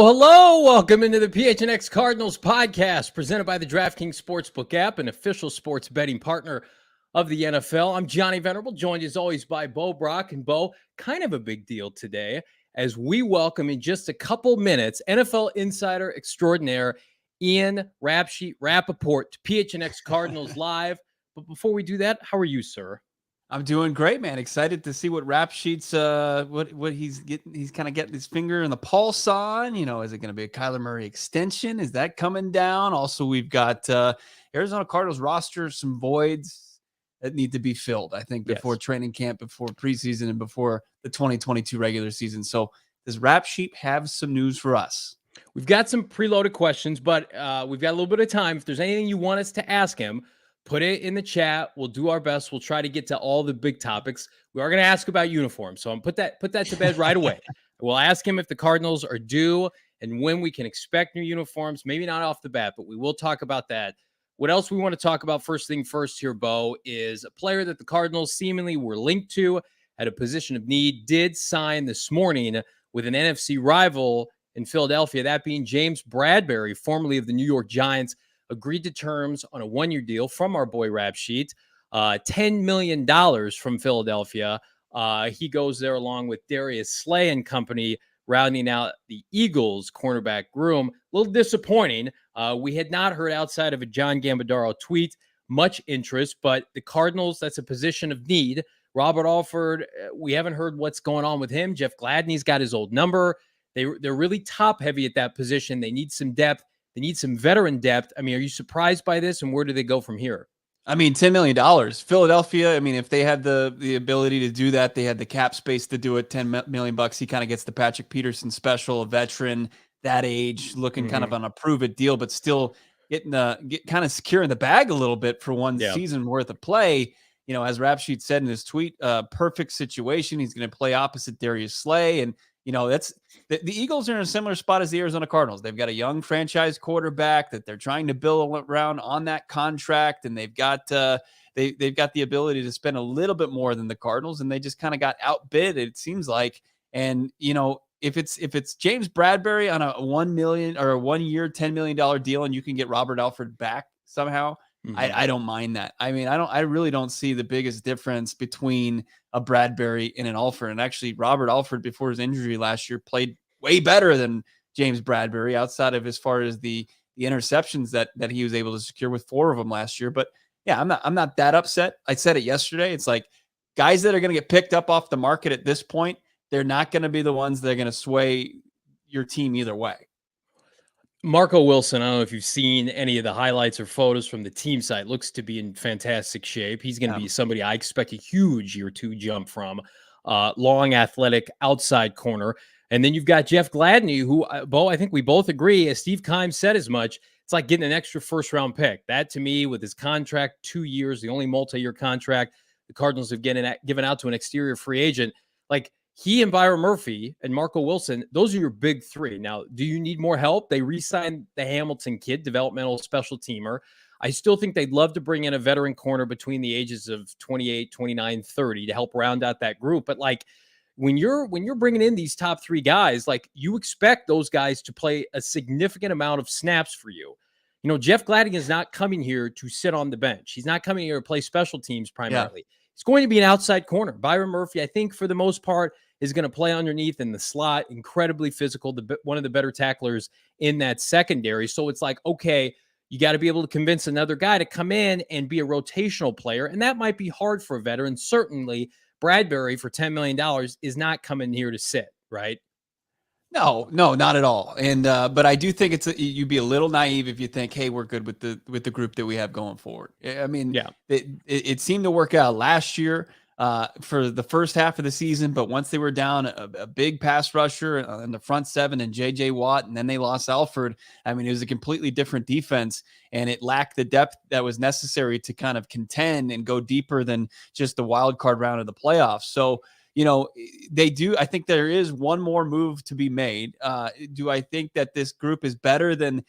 Hello. Welcome into the PHNX Cardinals podcast presented by the DraftKings Sportsbook app, an official sports betting partner of the NFL. I'm Johnny Venerable, joined as always by Bo Brock. And Bo, kind of a big deal today as we welcome in just a couple minutes NFL insider extraordinaire Ian Rapoport to PHNX Cardinals Live. But before we do that, how are you, sir? I'm doing great, man. Excited to see what Rapsheet's what he's getting. He's kind of getting his finger in the pulse on. You know, is it going to be a Kyler Murray extension? Is that coming down? Also, we've got Arizona Cardinals roster, some voids that need to be filled, I think, before training camp, before preseason, and before the 2022 regular season. So does Rapsheet have some news for us? We've got some preloaded questions, but we've got a little bit of time. If there's anything you want us to ask him, put it in the chat. We'll do our best. We'll try to get to all the big topics. We are going to ask about uniforms, so I'm put that to bed right away. We'll ask him if the Cardinals are due and when we can expect new uniforms. Maybe not off the bat, but we will talk about that. What else we want to talk about first thing first here, Bo, is a player that the Cardinals seemingly were linked to at a position of need, did sign this morning with an NFC rival in Philadelphia, that being James Bradberry, formerly of the New York Giants, agreed to terms on a one-year deal from our boy Rapsheet, $10 million from Philadelphia. He goes there along with Darius Slay and company, rounding out the Eagles cornerback room. A little disappointing. We had not heard outside of a John Gambadaro tweet much interest, but the Cardinals, that's a position of need. Robert Alford, we haven't heard what's going on with him. Jeff Gladney's got his old number. They're really top-heavy at that position. They need some depth. They need some veteran depth. I mean, are you surprised by this, and where do they go from here? I mean, $10 million. Philadelphia, I mean, if they had the ability to do that, they had the cap space to do it, $10 million. He kind of gets the Patrick Peterson special, a veteran, that age, looking kind of on a prove-it deal, but still getting kind of securing the bag a little bit for one season worth of play. You know, as Rapsheet said in his tweet, perfect situation. He's going to play opposite Darius Slay, and you know, that's the Eagles are in a similar spot as the Arizona Cardinals. They've got a young franchise quarterback that they're trying to build around on that contract, and they've got they've got the ability to spend a little bit more than the Cardinals, and they just kind of got outbid, it seems like. And you know, if it's James Bradberry on a $1 million or a 1 year $10 million deal, and you can get Robert Alford back somehow, I don't mind that. I mean, I really don't see the biggest difference between a Bradberry and an Alford. And actually, Robert Alford, before his injury last year, played way better than James Bradberry, outside of as far as the interceptions that he was able to secure with 4 of them last year. But yeah, I'm not that upset. I said it yesterday. It's like guys that are going to get picked up off the market at this point, they're not going to be the ones that are going to sway your team either way. Marco Wilson, I don't know if you've seen any of the highlights or photos from the team site, looks to be in fantastic shape. He's going to be somebody I expect a huge year 2 jump from. Long, athletic, outside corner. And then you've got Jeff Gladney, who, Bo, I think we both agree, as Steve Keim said as much, it's like getting an extra first-round pick. That, to me, with his contract, 2 years, the only multi-year contract the Cardinals have given out to an exterior free agent, like, he and Byron Murphy and Marco Wilson, those are your big 3. Now, do you need more help? They re-signed the Hamilton kid, developmental special teamer. I still think they'd love to bring in a veteran corner between the ages of 28, 29, 30 to help round out that group. But like when you're bringing in these top 3 guys, like you expect those guys to play a significant amount of snaps for you. You know, Jeff Gladney is not coming here to sit on the bench. He's not coming here to play special teams primarily. He's going to be an outside corner. Byron Murphy, I think, for the most part, is going to play underneath in the slot, incredibly physical, one of the better tacklers in that secondary. So it's like, okay, you got to be able to convince another guy to come in and be a rotational player, and that might be hard for a veteran. Certainly, Bradberry for $10 million is not coming here to sit, right? No, not at all. And but I do think you'd be a little naive if you think, hey, we're good with the group that we have going forward. I mean, it seemed to work out last year. for the first half of the season, but once they were down a big pass rusher in the front seven and J.J. Watt, and then they lost Alford, I mean, it was a completely different defense, and it lacked the depth that was necessary to kind of contend and go deeper than just the wild card round of the playoffs. So, they do. I think there is one more move to be made. Do I think that this group is better than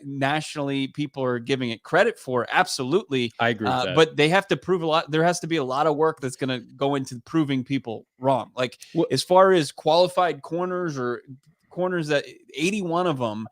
nationally people are giving it credit for? Absolutely. I agree with that. But they have to prove a lot. There has to be a lot of work that's going to go into proving people wrong. Like as far as qualified corners or corners, that 81 of them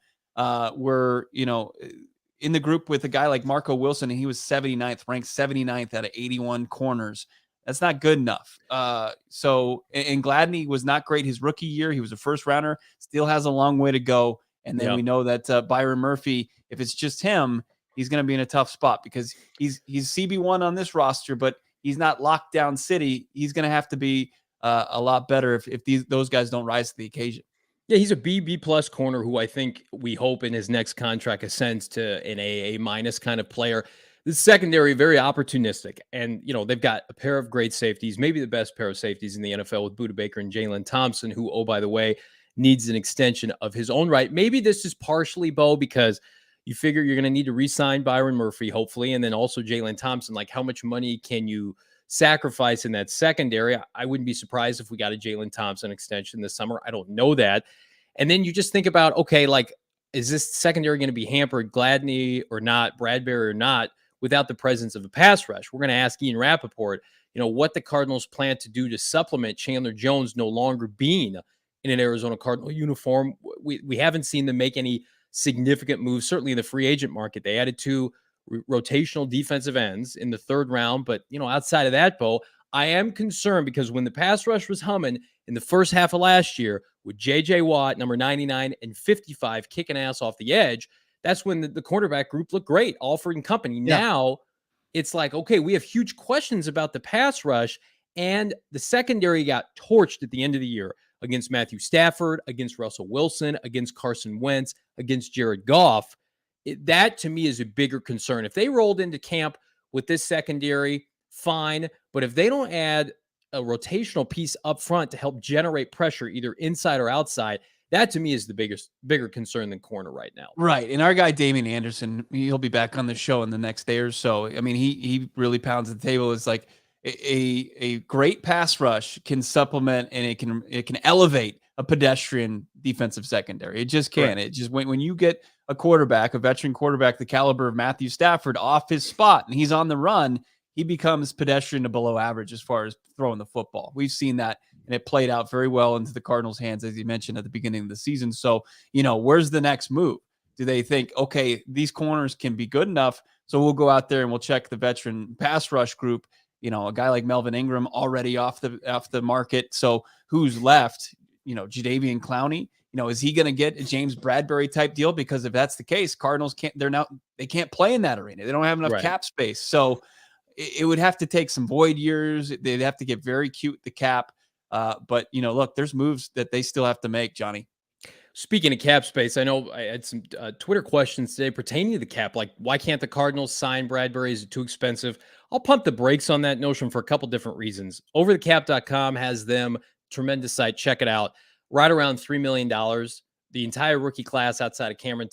were, in the group with a guy like Marco Wilson, and he was 79th, ranked 79th out of 81 corners. That's not good enough. And Gladney was not great his rookie year. He was a first rounder, still has a long way to go. And then we know that Byron Murphy, if it's just him, he's going to be in a tough spot because he's CB1 on this roster, but he's not lockdown city. He's going to have to be a lot better if those guys don't rise to the occasion. Yeah, he's a B plus corner who I think we hope in his next contract ascends to an A minus kind of player. The secondary, very opportunistic. And, they've got a pair of great safeties, maybe the best pair of safeties in the NFL with Budda Baker and Jalen Thompson, who, oh, by the way, needs an extension of his own right. Maybe this is partially, Bo, because you figure you're going to need to re-sign Byron Murphy, hopefully, and then also Jalen Thompson. Like, how much money can you sacrifice in that secondary? I wouldn't be surprised if we got a Jalen Thompson extension this summer. I don't know that. And then you just think about, okay, like, is this secondary going to be hampered, Gladney or not, Bradberry or not, without the presence of a pass rush? We're going to ask Ian Rapoport, what the Cardinals plan to do to supplement Chandler Jones no longer being in an Arizona Cardinal uniform. We haven't seen them make any significant moves, certainly in the free agent market. They added two rotational defensive ends in the third round. But, outside of that, Bo, I am concerned because when the pass rush was humming in the first half of last year with J.J. Watt, number 99 and 55, kicking ass off the edge, that's when the cornerback group looked great, Alford and company. Yeah. Now it's like, okay, we have huge questions about the pass rush, and the secondary got torched at the end of the year against Matthew Stafford, against Russell Wilson, against Carson Wentz, against Jared Goff. That, to me, is a bigger concern. If they rolled into camp with this secondary, fine. But if they don't add a rotational piece up front to help generate pressure, either inside or outside, that, to me, is the bigger concern than corner right now. Right. And our guy, Damian Anderson, he'll be back on the show in the next day or so. I mean, he really pounds the table. It's like a great pass rush can supplement and it can elevate a pedestrian defensive secondary. It just can. Right. It just when you get a veteran quarterback, the caliber of Matthew Stafford off his spot and he's on the run, he becomes pedestrian to below average as far as throwing the football. We've seen that, and it played out very well into the Cardinals' hands, as you mentioned at the beginning of the season. So, where's the next move? Do they think, okay, these corners can be good enough, so we'll go out there and we'll check the veteran pass rush group? A guy like Melvin Ingram already off the market. So who's left? Jadeveon Clowney. Is he going to get a James Bradberry type deal? Because if that's the case, Cardinals they can't play in that arena. They don't have enough cap space. So it would have to take some void years. They'd have to get very cute with the cap. But look, there's moves that they still have to make, Johnny. Speaking of cap space, I know I had some Twitter questions today pertaining to the cap. Like, why can't the Cardinals sign Bradberry? Is it too expensive? I'll pump the brakes on that notion for a couple different reasons. Overthecap.com has them, tremendous site. Check it out. Right around $3 million. The entire rookie class outside of Cameron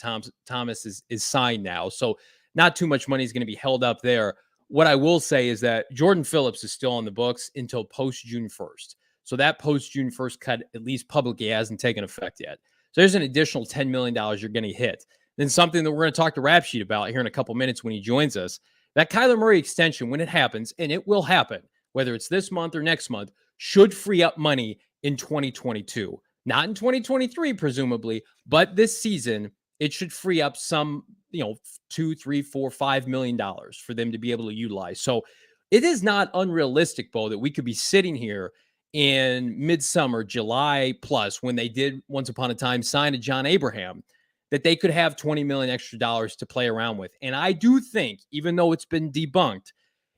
Thomas is signed now. So not too much money is going to be held up there. What I will say is that Jordan Phillips is still on the books until post-June 1st. So that post-June 1st cut, at least publicly, hasn't taken effect yet. So there's an additional $10 million you're going to hit. Then something that we're going to talk to Rapsheet about here in a couple minutes when he joins us, that Kyler Murray extension, when it happens, and it will happen, whether it's this month or next month, should free up money in 2022. Not in 2023, presumably, but this season, it should free up some, $2, $3, $4, $5 million for them to be able to utilize. So it is not unrealistic, Bo, that we could be sitting here in midsummer, July plus, when they did once upon a time sign a John Abraham, that they could have $20 million extra dollars to play around with. And I do think, even though it's been debunked,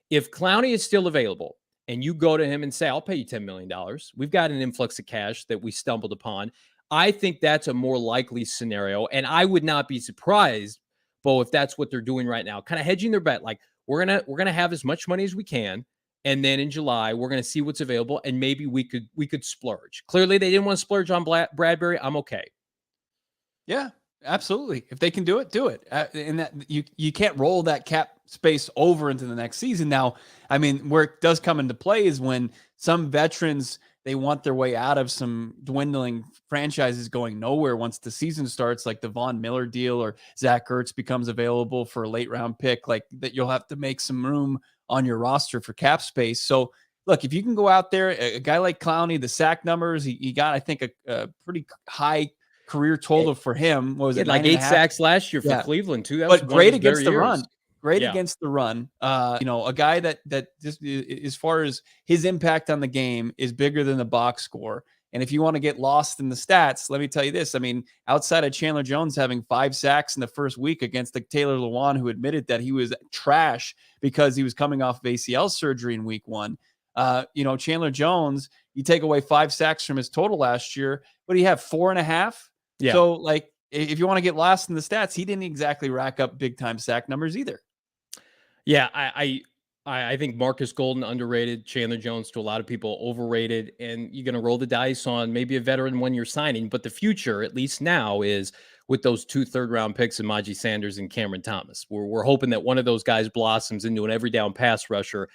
if Clowney is still available and you go to him and say, I'll pay you $10 million, we've got an influx of cash that we stumbled upon. I think that's a more likely scenario. And I would not be surprised, Bo, if that's what they're doing right now, kind of hedging their bet. Like, we're gonna have as much money as we can, And then in July, we're going to see what's available, and maybe we could splurge. Clearly, they didn't want to splurge on Bradberry. I'm okay. Yeah, absolutely. If they can do it, do it. And that you can't roll that cap space over into the next season. Now, I mean, where it does come into play is when some veterans, they want their way out of some dwindling franchises going nowhere once the season starts, like the Von Miller deal or Zach Ertz becomes available for a late round pick, like that you'll have to make some room on your roster for cap space. So look, if you can go out there, a guy like Clowney, the sack numbers, he got, I think, a pretty high career total for him. What was it? Like 8 sacks last year for Cleveland too. That was great against the years. run. Great against the run. A guy that just, as far as his impact on the game, is bigger than the box score. And if you want to get lost in the stats, let me tell you this. I mean, outside of Chandler Jones having 5 sacks in the first week against the Taylor Lewan, who admitted that he was trash because he was coming off of ACL surgery in week 1. Chandler Jones, you take away 5 sacks from his total last year, but he had 4.5. Yeah. So, like, if you want to get lost in the stats, he didn't exactly rack up big time sack numbers either. Yeah, I think Marcus Golden underrated, Chandler Jones to a lot of people overrated, and you're going to roll the dice on maybe a veteran when you're signing, but the future, at least now, is with those 2 third-round picks in Najee Sanders and Cameron Thomas. We're hoping that one of those guys blossoms into an every down pass rusher,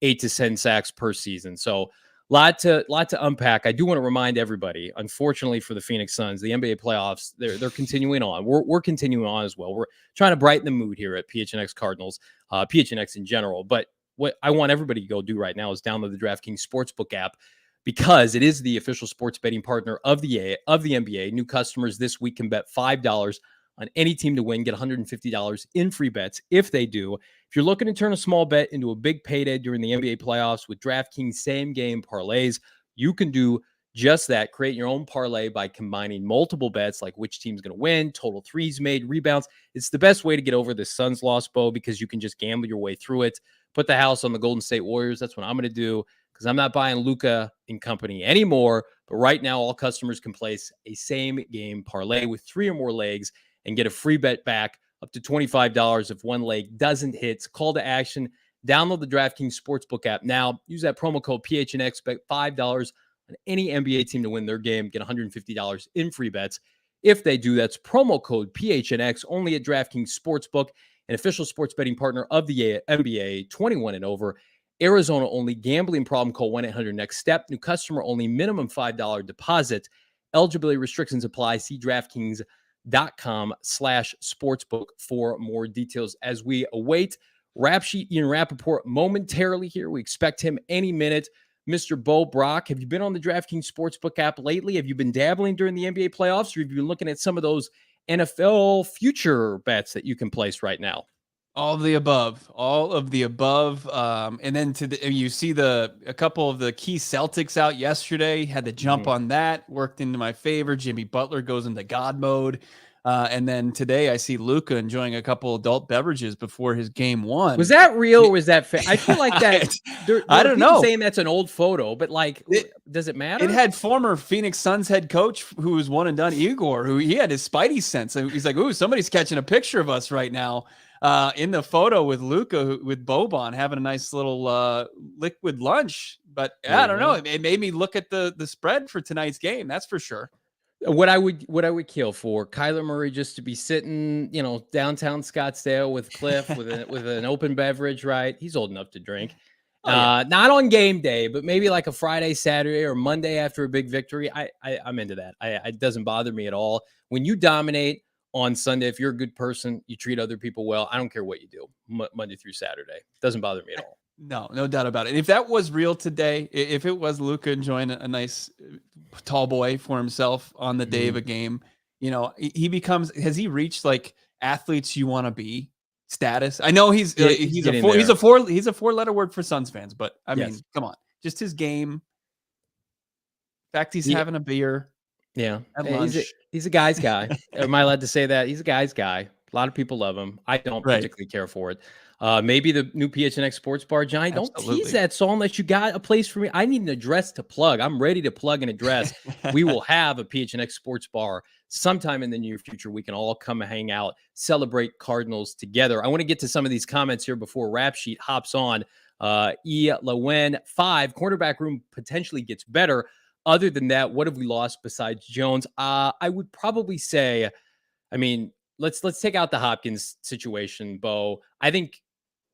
8 to 10 sacks per season. So lot to unpack. I do want to remind everybody, unfortunately for the Phoenix Suns, the NBA playoffs, they're continuing on. We're continuing on as well. We're trying to brighten the mood here at PHNX Cardinals, PHNX in general. But what I want everybody to go do right now is download the DraftKings Sportsbook app, because it is the official sports betting partner of the NBA. New customers this week can bet $5 on any team to win, get $150 in free bets if they do. If you're looking to turn a small bet into a big payday during the NBA playoffs with DraftKings same-game parlays, you can do just that. Create your own parlay by combining multiple bets, like which team's going to win, total threes made, rebounds. It's the best way to get over the Suns loss, Bo, because you can just gamble your way through it. Put the house on the Golden State Warriors. That's what I'm going to do, because I'm not buying Luka and company anymore. But right now, all customers can place a same-game parlay with 3 or more legs and get a free bet back up to $25 if one leg doesn't hit. It's call to action. Download the DraftKings Sportsbook app now. Use that promo code PHNX. Bet $5 on any NBA team to win their game. Get $150 in free bets if they do. That's promo code PHNX only at DraftKings Sportsbook, an official sports betting partner of the NBA, 21 and over. Arizona only. Gambling problem, call 1-800-NEXT-STEP. New customer only. Minimum $5 deposit. Eligibility restrictions apply. See DraftKings.com/sportsbook for more details. As we await Rapsheet Ian Rapoport momentarily here, we expect him any minute. Mr. Bo Brock, have you been on the DraftKings Sportsbook app lately? Have you been dabbling during the NBA playoffs, or have you been looking at some of those NFL future bets that you can place right now? All of the above, and then you see a couple of the key Celtics out yesterday, had the jump on that, worked into my favor. Jimmy Butler goes into God mode. And then today I see Luka enjoying a couple adult beverages before his game 1. Was that real or was that fake? I feel like that. I don't know. Saying that's an old photo, but like, does it matter? It had former Phoenix Suns head coach who was one and done, Igor, who he had his spidey sense. He's like, "Ooh, somebody's catching a picture of us right now." In the photo with Luka, with Boban having a nice little liquid lunch. But I don't know. It made me look at the spread for tonight's game. That's for sure. What I would kill for Kyler Murray just to be sitting, downtown Scottsdale with Kliff with an open beverage, right? He's old enough to drink. Not on game day, but maybe like a Friday, Saturday, or Monday after a big victory. I'm into that. It doesn't bother me at all. When you dominate on Sunday, if you're a good person, you treat other people well. I don't care what you do Monday through Saturday. It doesn't bother me at all. No doubt about it. If that was real today, if it was Luka enjoying a nice tall boy for himself on the day of a game, has he reached like athletes you want to be status? I know he's a 4-letter word for Suns fans, but I mean, come on, just his game. In fact, he's having a beer. Yeah, he's a guy's guy. Am I allowed to say that? He's a guy's guy. A lot of people love him. I don't particularly care for it. Maybe the new PHNX Sports Bar, Johnny. Don't tease that so unless you got a place for me. I need an address to plug. I'm ready to plug an address. We will have a PHNX Sports Bar sometime in the near future. We can all come hang out, celebrate Cardinals together. I want to get to some of these comments here before Rapsheet hops on. E. Lowen, 5, cornerback room potentially gets better. Other than that, what have we lost besides Jones? I would probably say, I mean, let's take out the Hopkins situation, Bo. I think,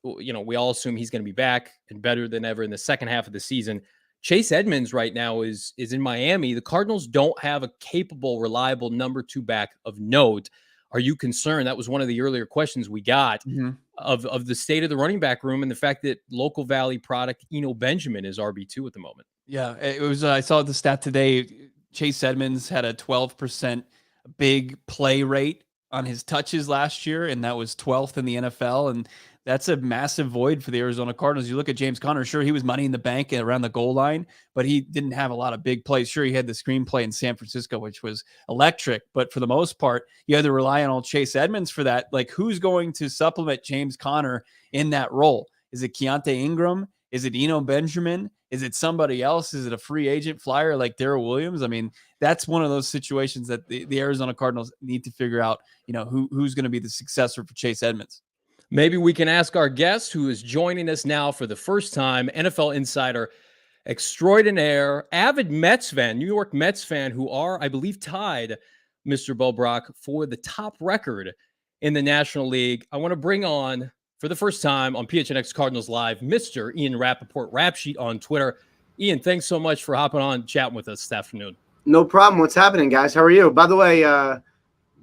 we all assume he's going to be back and better than ever in the second half of the season. Chase Edmonds right now is in Miami. The Cardinals don't have a capable, reliable number 2 back of note. Are you concerned? That was one of the earlier questions we got of the state of the running back room and the fact that local Valley product Eno Benjamin is RB2 at the moment. Yeah, it was. I saw the stat today. Chase Edmonds had a 12% big play rate on his touches last year, and that was 12th in the NFL. And that's a massive void for the Arizona Cardinals. You look at James Conner, sure, he was money in the bank around the goal line, but he didn't have a lot of big plays. Sure, he had the screenplay in San Francisco, which was electric, but for the most part, you had to rely on old Chase Edmonds for that. Like, who's going to supplement James Conner in that role? Is it Keontae Ingram? Is it Eno Benjamin? Is it somebody else? Is it a free agent flyer like Darrell Williams? I mean, that's one of those situations that the Arizona Cardinals need to figure out, who's going to be the successor for Chase Edmonds. Maybe we can ask our guest who is joining us now for the first time, NFL insider extraordinaire, avid Mets fan, New York Mets fan, who are, I believe, tied, Mr. Bo Brock, for the top record in the National League. I want to bring on, for the first time on PHNX Cardinals Live, Mr. Ian Rapoport, Rapsheet on Twitter. Ian, thanks so much for hopping on, chatting with us this afternoon. No problem. What's happening, guys? How are you? By the way,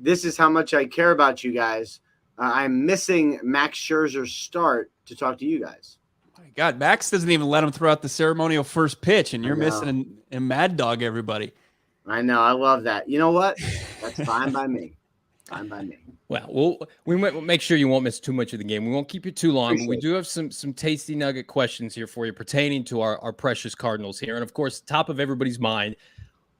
this is how much I care about you guys. I'm missing Max Scherzer's start to talk to you guys. My God, Max doesn't even let him throw out the ceremonial first pitch, and you're missing a mad dog everybody. I know. I love that. You know what? That's fine by me. Fine by me. Well, we might make sure you won't miss too much of the game. We won't keep you too long, but we do have some tasty nugget questions here for you pertaining to our precious Cardinals here. And, of course, top of everybody's mind,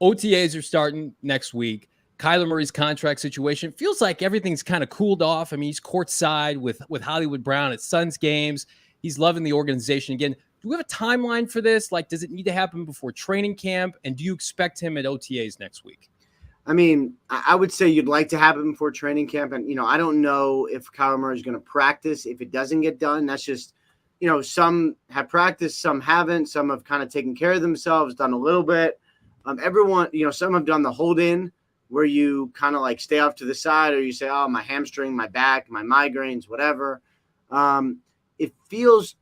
OTAs are starting next week. Kyler Murray's contract situation feels like everything's kind of cooled off. I mean, he's courtside with Hollywood Brown at Suns games. He's loving the organization again. Do we have a timeline for this? Like, does it need to happen before training camp? And do you expect him at OTAs next week? I mean, I would say you'd like to have him before training camp. And, I don't know if Kyler Murray is going to practice. If it doesn't get done, that's just, some have practiced, some haven't. Some have kind of taken care of themselves, done a little bit. Everyone, some have done the hold in, where you kind of like stay off to the side, or you say, oh, my hamstring, my back, my migraines, whatever. It feels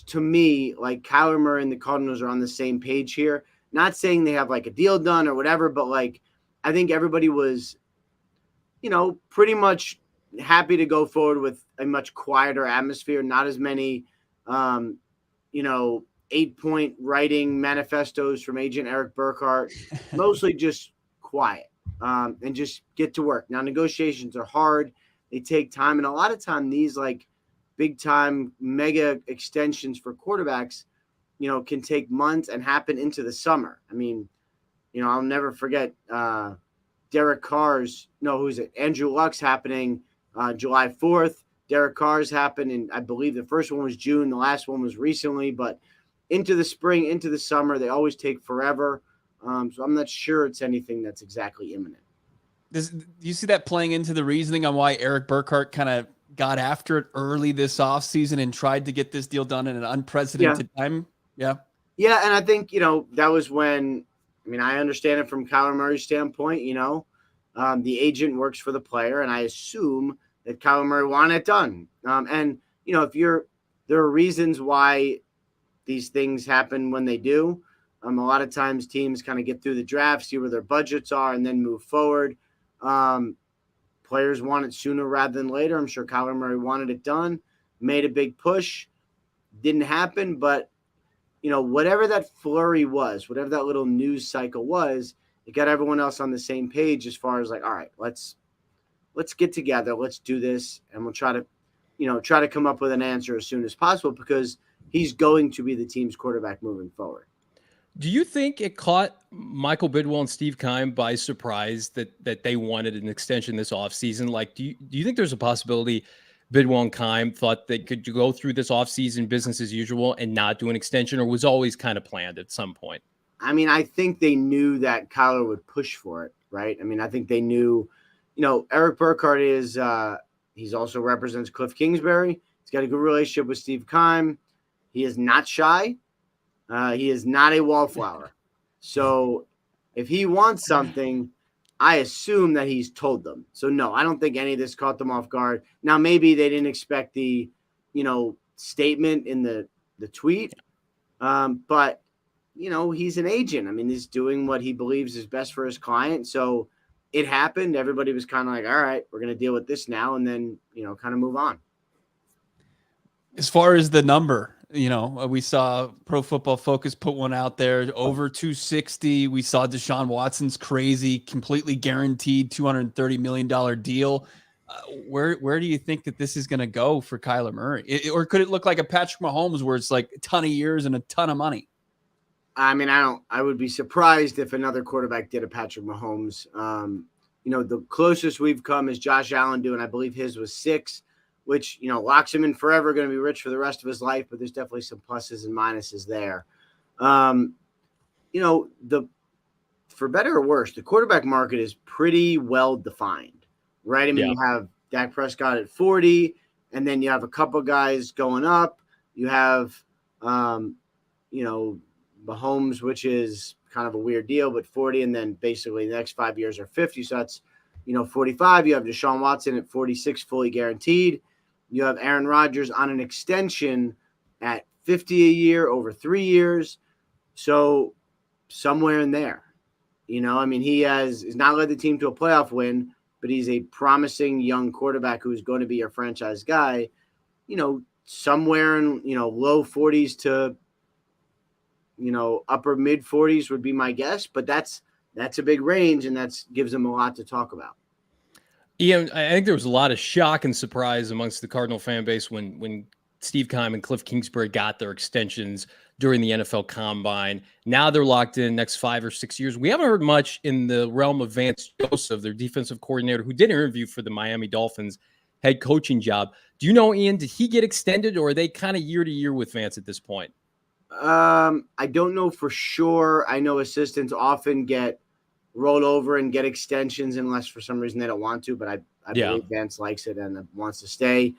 to me like Kyler Murray and the Cardinals are on the same page here. Not saying they have like a deal done or whatever, but like I think everybody was, pretty much happy to go forward with a much quieter atmosphere, not as many, 8-point writing manifestos from agent Eric Burkhart, mostly just quiet. And just get to work. Now, negotiations are hard. They take time. And a lot of time, these like big time mega extensions for quarterbacks, can take months and happen into the summer. I mean, I'll never forget Derek Carr's, Andrew Luck's happening July 4th. Derek Carr's happened, and I believe the first one was June. The last one was recently. But into the spring, into the summer, they always take forever. So I'm not sure it's anything that's exactly imminent. Do you see that playing into the reasoning on why Eric Burkhart kind of got after it early this offseason and tried to get this deal done in an unprecedented time? Yeah. Yeah, and I think, that was when, I understand it from Kyler Murray's standpoint, the agent works for the player, and I assume that Kyler Murray wanted it done. And, there are reasons why these things happen when they do. A lot of times teams kind of get through the draft, see where their budgets are, and then move forward. Players want it sooner rather than later. I'm sure Kyler Murray wanted it done, made a big push. Didn't happen, but, whatever that flurry was, whatever that little news cycle was, it got everyone else on the same page as far as like, all right, let's get together. Let's do this, and we'll try to come up with an answer as soon as possible because he's going to be the team's quarterback moving forward. Do you think it caught Michael Bidwell and Steve Keim by surprise that they wanted an extension this offseason? Like, do you think there's a possibility Bidwell and Keim thought they could go through this offseason business as usual and not do an extension, or was always kind of planned at some point? I think they knew that Kyler would push for it, right? I think they knew, Eric Burkhart he's also represents Kliff Kingsbury. He's got a good relationship with Steve Keim. He is not shy. He is not a wallflower. So if he wants something, I assume that he's told them. So no, I don't think any of this caught them off guard. Now, maybe they didn't expect the, statement in the tweet. But, he's an agent. I mean, he's doing what he believes is best for his client. So it happened. Everybody was kind of like, all right, we're going to deal with this now. And then, kind of move on. As far as the number, we saw Pro Football Focus put one out there over 260. We saw Deshaun Watson's crazy, completely guaranteed $230 million deal. Where do you think that this is going to go for Kyler Murray? Or could it look like a Patrick Mahomes where it's like a ton of years and a ton of money? I mean, I would be surprised if another quarterback did a Patrick Mahomes. The closest we've come is Josh Allen doing, I believe his was 6, which, locks him in forever, going to be rich for the rest of his life, but there's definitely some pluses and minuses there. For better or worse, the quarterback market is pretty well defined, right? I mean, You have Dak Prescott at 40, and then you have a couple guys going up. You have, Mahomes, which is kind of a weird deal, but 40, and then basically the next 5 years are 50. So that's, 45. You have Deshaun Watson at 46, fully guaranteed. You have Aaron Rodgers on an extension at 50 a year over 3 years. So somewhere in there, he is not led the team to a playoff win, but he's a promising young quarterback who's going to be your franchise guy, somewhere in, low 40s to, upper mid 40s would be my guess, but that's a big range, and that gives them a lot to talk about. Ian, I think there was a lot of shock and surprise amongst the Cardinal fan base when Steve Keim and Kliff Kingsbury got their extensions during the NFL Combine. Now they're locked in next 5 or 6 years. We haven't heard much in the realm of Vance Joseph, their defensive coordinator, who did interview for the Miami Dolphins head coaching job. Do you know, Ian, did he get extended, or are they kind of year to year with Vance at this point? I don't know for sure. I know assistants often get rolled over and get extensions unless for some reason they don't want to, but I believe Vance likes it and wants to stay.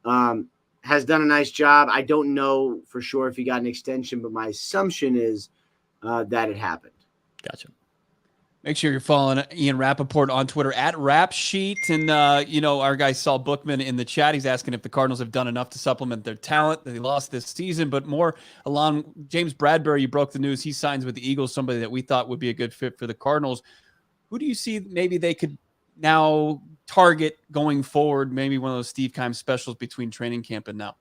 Has done a nice job. I don't know for sure if he got an extension, but my assumption is that it happened. Gotcha. Make sure you're following Ian Rapoport on Twitter at Rapsheet. And, our guy Saul Bookman in the chat, he's asking if the Cardinals have done enough to supplement their talent that they lost this season. But more along, James Bradberry, you broke the news. He signs with the Eagles, somebody that we thought would be a good fit for the Cardinals. Who do you see maybe they could now target going forward? Maybe one of those Steve Keim specials between training camp and now.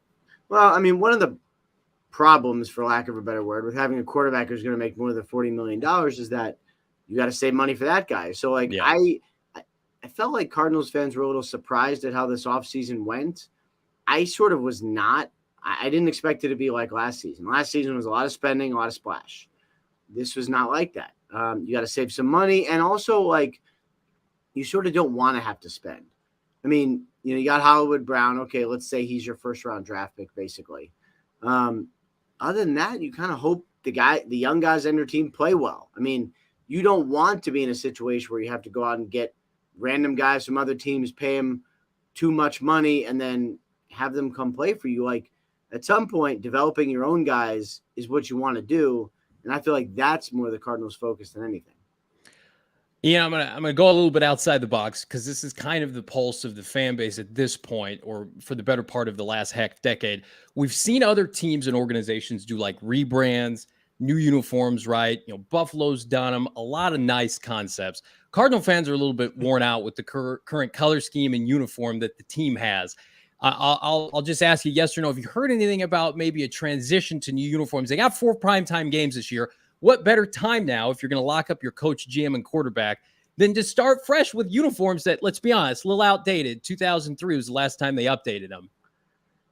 Well, I mean, one of the problems, for lack of a better word, with having a quarterback who's going to make more than $40 million is that you got to save money for that guy. So, I felt like Cardinals fans were a little surprised at how this offseason went. I sort of was not. I didn't expect it to be like last season. Last season was a lot of spending, a lot of splash. This was not like that. You got to save some money. And also, you sort of don't want to have to spend. I mean, you got Hollywood Brown. Okay, let's say he's your first-round draft pick, basically. Other than that, you kind of hope the young guys on your team play well. I mean, you don't want to be in a situation where you have to go out and get random guys from other teams, pay them too much money, and then have them come play for you. At some point, developing your own guys is what you want to do, and I feel like that's more the Cardinals' focus than anything. Yeah, I'm gonna go a little bit outside the box because this is kind of the pulse of the fan base at this point, or for the better part of the last decade. We've seen other teams and organizations do rebrands, new uniforms, right? Buffalo's done them, a lot of nice concepts. Cardinal fans are a little bit worn out with the current color scheme and uniform that the team has. I'll just ask you yes or no. Have you heard anything about maybe a transition to new uniforms? They got 4 primetime games this year. What better time now, if you're going to lock up your coach, GM, and quarterback, than to start fresh with uniforms that, let's be honest, a little outdated. 2003 was the last time they updated them.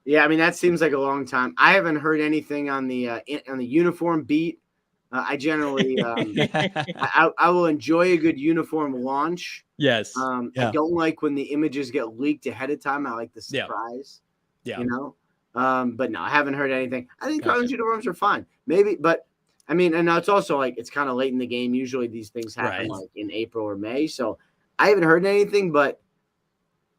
Yeah, I mean, that seems like a long time. I haven't heard anything on the uniform beat. I generally I will enjoy a good uniform launch. Yes. I don't like when the images get leaked ahead of time. I like the surprise. Yeah. But no, I haven't heard anything. I think Cardinals uniforms are fine. Maybe, but I mean, and now it's also it's kind of late in the game. Usually these things happen in April or May. So I haven't heard anything, but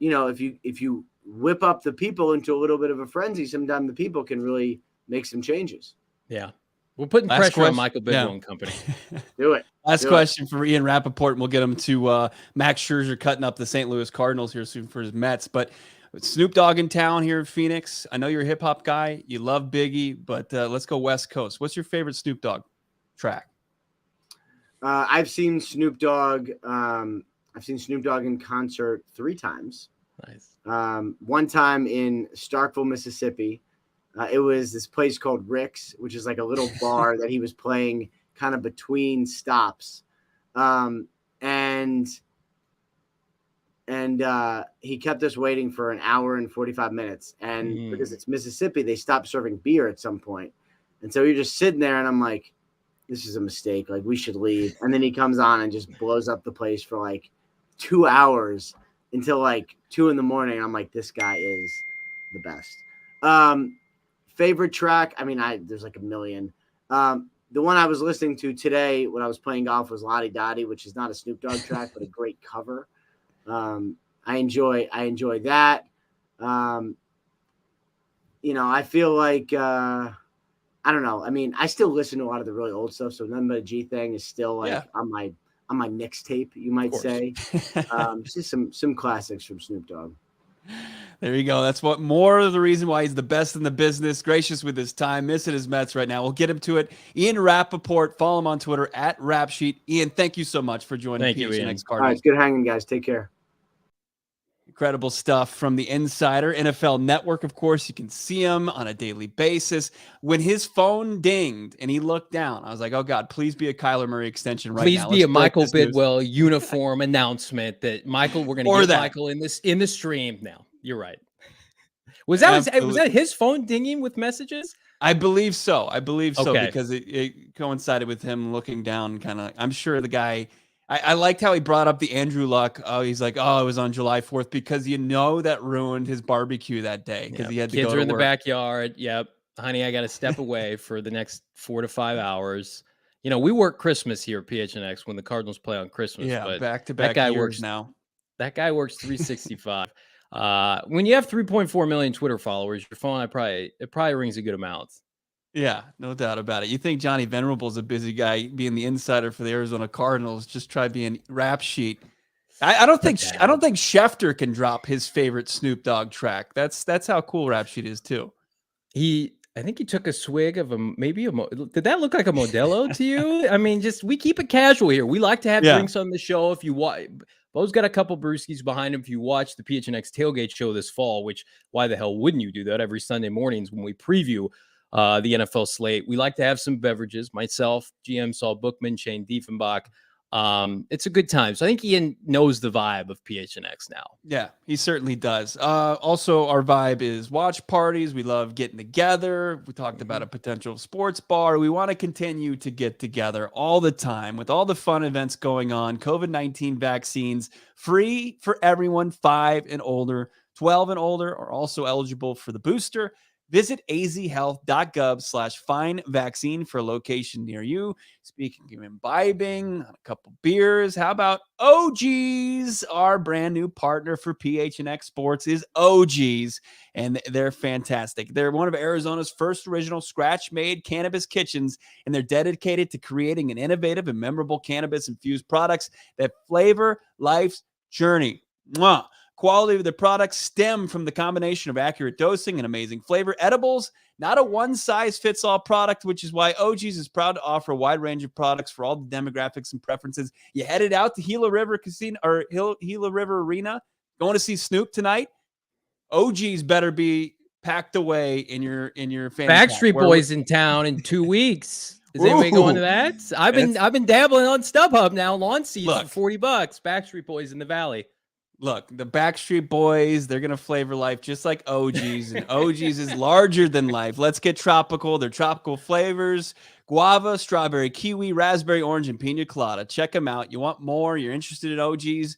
if you whip up the people into a little bit of a frenzy, sometimes the people can really make some changes. Yeah. We're putting pressure on Michael Bidwell and company. Do it. Last question for Ian Rapoport, and we'll get him to Max Scherzer cutting up the St. Louis Cardinals here soon for his Mets. But Snoop Dogg in town here in Phoenix. I know you're a hip hop guy. You love Biggie, but let's go West Coast. What's your favorite Snoop Dogg track? I've seen Snoop Dogg. I've seen Snoop Dogg in concert 3 times. Nice. One time in Starkville, Mississippi. It was this place called Rick's, which is like a little bar that he was playing kind of between stops. And he kept us waiting for an hour and 45 minutes. And because it's Mississippi, they stopped serving beer at some point. And so you're just sitting there and I'm like, this is a mistake. Like, we should leave. And then he comes on and just blows up the place for like 2 hours until like 2 a.m. I'm like, this guy is the best. Favorite track? I mean, there's like a million. The one I was listening to today when I was playing golf was Lottie Dottie, which is not a Snoop Dogg track, but a great cover. I enjoy that. I feel like, I don't know. I mean, I still listen to a lot of the really old stuff. So None But a G Thing is still like on my mixtape, you might say. Just some classics from Snoop Dogg. There you go. That's more of the reason why he's the best in the business. Gracious with his time, missing his Mets right now. We'll get him to it. Ian Rapoport, follow him on Twitter at Rapsheet. Ian, thank you so much for joining PHNX Cardinals. All right, it's good hanging, guys. Take care. Incredible stuff from the Insider NFL Network. Of course, you can see him on a daily basis. When his phone dinged and he looked down, I was like, oh God, please be a Kyler Murray extension right now. Please be a Michael Bidwell uniform announcement that Michael, we're going to get Michael in the stream now. You're right. Was that his phone dinging with messages? I believe so. Okay. Because it coincided with him looking down kind of. I'm sure the guy, I liked how he brought up the Andrew Luck. Oh, he's like, oh, it was on July 4th because that ruined his barbecue that day because he had to go to work. Kids are in the backyard. Yep. Honey, I got to step away for the next 4 to 5 hours. We work Christmas here at PHNX when the Cardinals play on Christmas. Yeah, but back-to-back years works now. That guy works 365. When you have 3.4 million Twitter followers, your phone, it probably rings a good amount. Yeah, no doubt about it. You think Johnny Venerable's a busy guy being the insider for the Arizona Cardinals? Just try being Rapsheet. I don't think Schefter can drop his favorite Snoop Dogg track. That's how cool Rapsheet is too. I think he took a swig of did that look like a Modelo to you? I mean, we keep it casual here. We like to have drinks on the show. If you watch, Bo's got a couple brewskis behind him. If you watch the PHNX Tailgate show this fall, which why the hell wouldn't you do that every Sunday mornings when we preview the NFL slate? We like to have some beverages. Myself, GM Saul Bookman, Shane Diefenbach. It's a good time. So I think Ian knows the vibe of PHNX now. Yeah, he certainly does. Also, our vibe is watch parties. We love getting together. We talked about a potential sports bar. We want to continue to get together all the time with all the fun events going on. COVID-19 vaccines free for everyone 5 and older. 12 and older are also eligible for the booster. Visit azhealth.gov/find vaccine for a location near you. Speaking of imbibing, a couple beers, how about OGs? Our brand new partner for PHNX Sports is OGs, and they're fantastic. They're one of Arizona's first original scratch-made cannabis kitchens, and they're dedicated to creating an innovative and memorable cannabis-infused products that flavor life's journey. Mwah! Quality of the products stem from the combination of accurate dosing and amazing flavor. Edibles, not a one-size-fits-all product, which is why OG's is proud to offer a wide range of products for all the demographics and preferences. You headed out to Gila River Casino or Gila River Arena, going to see Snoop tonight. OG's better be packed away in your fanny Backstreet Boys in town in 2 weeks. Is anybody going to that? I've been dabbling on StubHub now. Lawn seats for $40. Backstreet Boys in the Valley. Look, the Backstreet Boys, they're going to flavor life just like OG's, and OG's is larger than life. Let's get tropical. They're tropical flavors: guava, strawberry, kiwi, raspberry, orange, and pina colada. Check them out. You want more? You're interested in OG's?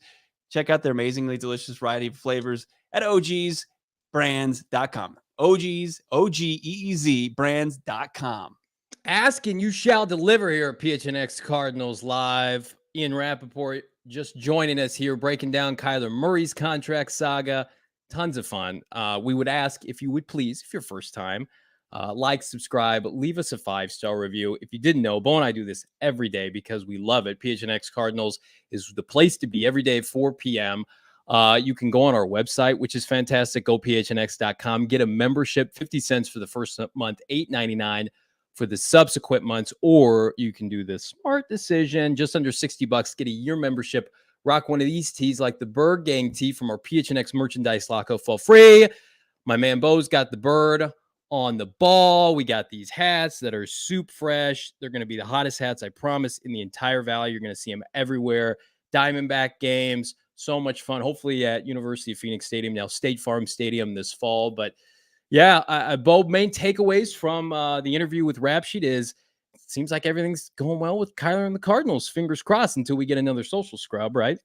Check out their amazingly delicious variety of flavors at ogsbrands.com. OG's, OGEEZ brands.com. Ask and you shall deliver here at PHNX Cardinals Live. Ian Rapoport just joining us here, breaking down Kyler Murray's contract saga. Tons of fun. We would ask if you would please, if you're first time, Like, subscribe, leave us a 5-star review. If you didn't know, Bo and I do this every day because we love it. PHNX Cardinals is the place to be every day at 4 p.m. You can go on our website, which is fantastic. Go phnx.com. Get a membership, 50 cents for the first month, $8.99 for the subsequent months. Or you can do the smart decision, just under $60. Get a year membership. Rock one of these tees like the Bird Gang tee from our PHNX merchandise locker for free. My man Bo's got the bird on the ball. We got these hats that are soup fresh. They're going to be the hottest hats, I promise, in the entire valley. You're going to see them everywhere. Diamondback games, so much fun. Hopefully at University of Phoenix Stadium, now State Farm Stadium this fall. But yeah, Bo, main takeaways from the interview with Rapsheet is it seems like everything's going well with Kyler and the Cardinals. Fingers crossed until we get another social scrub, right?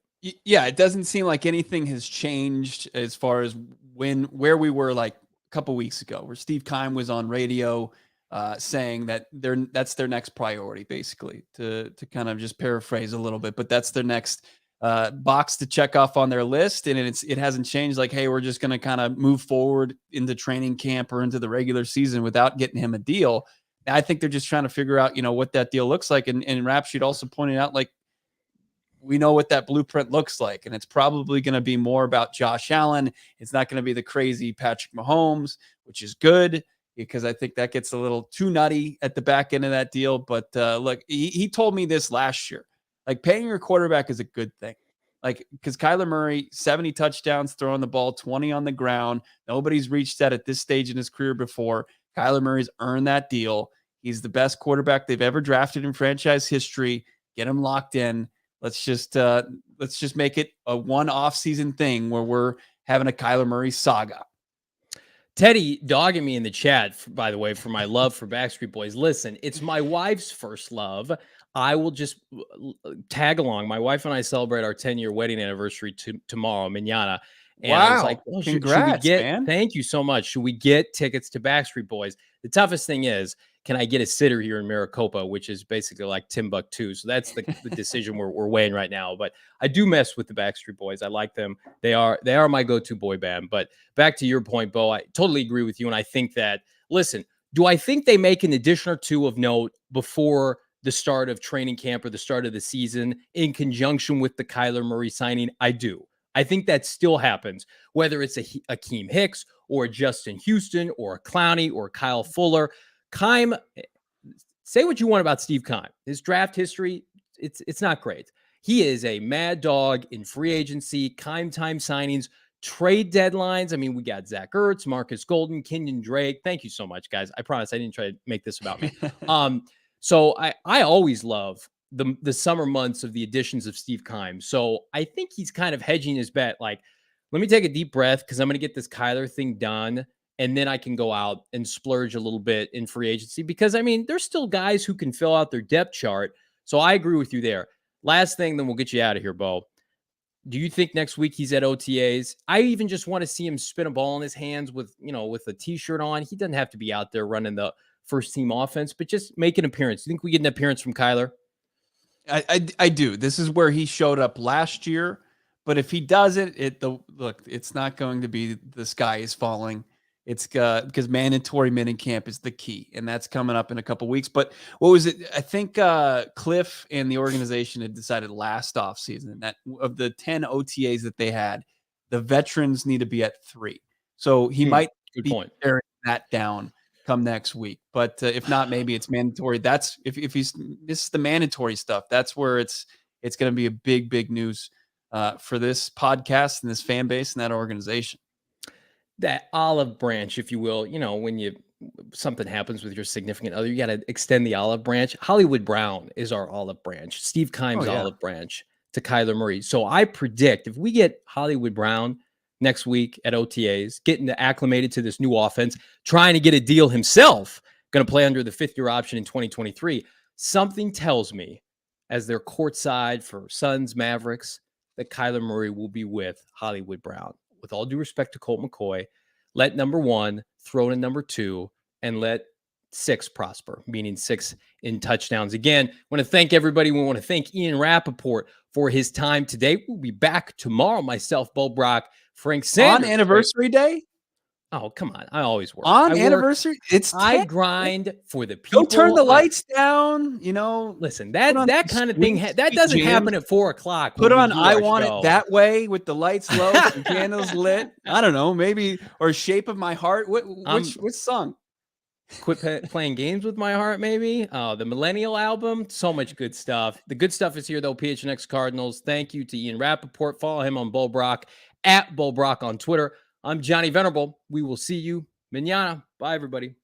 Yeah, it doesn't seem like anything has changed as far as where we were like a couple weeks ago, where Steve Keim was on radio saying that that's their next priority, basically, to kind of just paraphrase a little bit, but that's their next box to check off on their list. And it hasn't changed like, hey, we're just going to kind of move forward into training camp or into the regular season without getting him a deal. I think they're just trying to figure out, what that deal looks like. And Rapsheet also pointed out, like, we know what that blueprint looks like, and it's probably going to be more about Josh Allen. It's not going to be the crazy Patrick Mahomes, which is good because I think that gets a little too nutty at the back end of that deal. But look, he told me this last year, like paying your quarterback is a good thing. Like, because Kyler Murray, 70 touchdowns throwing the ball, 20 on the ground. Nobody's reached that at this stage in his career before. Kyler Murray's earned that deal. He's the best quarterback they've ever drafted in franchise history. Get him locked in. Let's just make it a one offseason thing where we're having a Kyler Murray saga. Teddy dogging me in the chat, by the way, for my love for Backstreet Boys. Listen, it's my wife's first love. I will just tag along. My wife and I celebrate our 10-year wedding anniversary tomorrow, mañana. And wow. I was like, oh, should we get, man. Thank you so much. Should we get tickets to Backstreet Boys? The toughest thing is, can I get a sitter here in Maricopa, which is basically like Timbuktu? So that's the decision we're weighing right now. But I do mess with the Backstreet Boys. I like them. They are my go-to boy band. But back to your point, Bo, I totally agree with you. And I think that, listen, do I think they make an addition or two of note before the start of training camp or the start of the season in conjunction with the Kyler Murray signing? I do. I think that still happens, whether it's a Akeem Hicks or a Justin Houston or a Clowney or Kyle Fuller. Keim, say what you want about Steve Keim. His draft history, it's not great. He is a mad dog in free agency, Keim time signings, trade deadlines. I mean, we got Zach Ertz, Marcus Golden, Kenyon Drake. Thank you so much, guys. I promise I didn't try to make this about me. So I always love the summer months of the additions of Steve Keim. So I think he's kind of hedging his bet. Like, let me take a deep breath because I'm going to get this Kyler thing done. And then I can go out and splurge a little bit in free agency because, I mean, there's still guys who can fill out their depth chart. So I agree with you there. Last thing, then we'll get you out of here, Bo. Do you think next week he's at OTAs? I even just want to see him spin a ball in his hands with a T-shirt on. He doesn't have to be out there running the first team offense, but just make an appearance. You think we get an appearance from Kyler? I do. This is where he showed up last year. But if he doesn't, it's not going to be the sky is falling. It's because mandatory minicamp is the key, and that's coming up in a couple weeks. But what was it? I think Kliff and the organization had decided last offseason that of the 10 OTAs that they had, the veterans need to be at 3. So he might be tearing that down come next week. But if not, maybe it's mandatory. That's if this is the mandatory stuff. That's where it's going to be a big news for this podcast and this fan base and that organization. That olive branch, if you will, when something happens with your significant other, you got to extend the olive branch. Hollywood Brown is our olive branch. Steve Keim's olive branch to Kyler Murray. So I predict if we get Hollywood Brown next week at OTAs, getting acclimated to this new offense, trying to get a deal himself, going to play under the 5th-year option in 2023, something tells me as they're courtside for Suns Mavericks that Kyler Murray will be with Hollywood Brown. With all due respect to Colt McCoy, let number 1 throw to number 2 and let 6 prosper, meaning 6 in touchdowns. Again, I want to thank everybody. We want to thank Ian Rapoport for his time today. We'll be back tomorrow. Myself, Bo Brock, Frank Sanders. On anniversary day? Oh, come on. I always work. On anniversary, it's 10. I grind for the people. Don't turn the lights down, you know. Listen, that kind of thing, that doesn't happen at 4:00. Put on I Want It That Way with the lights low and candles lit. I don't know, maybe, or Shape of My Heart. Which song? Quit playing games with my heart, maybe. The Millennial album. So much good stuff. The good stuff is here, though. PHNX Cardinals. Thank you to Ian Rapoport. Follow him on Bull Brock, at Bull Brock on Twitter. I'm Johnny Venerable. We will see you mañana. Bye, everybody.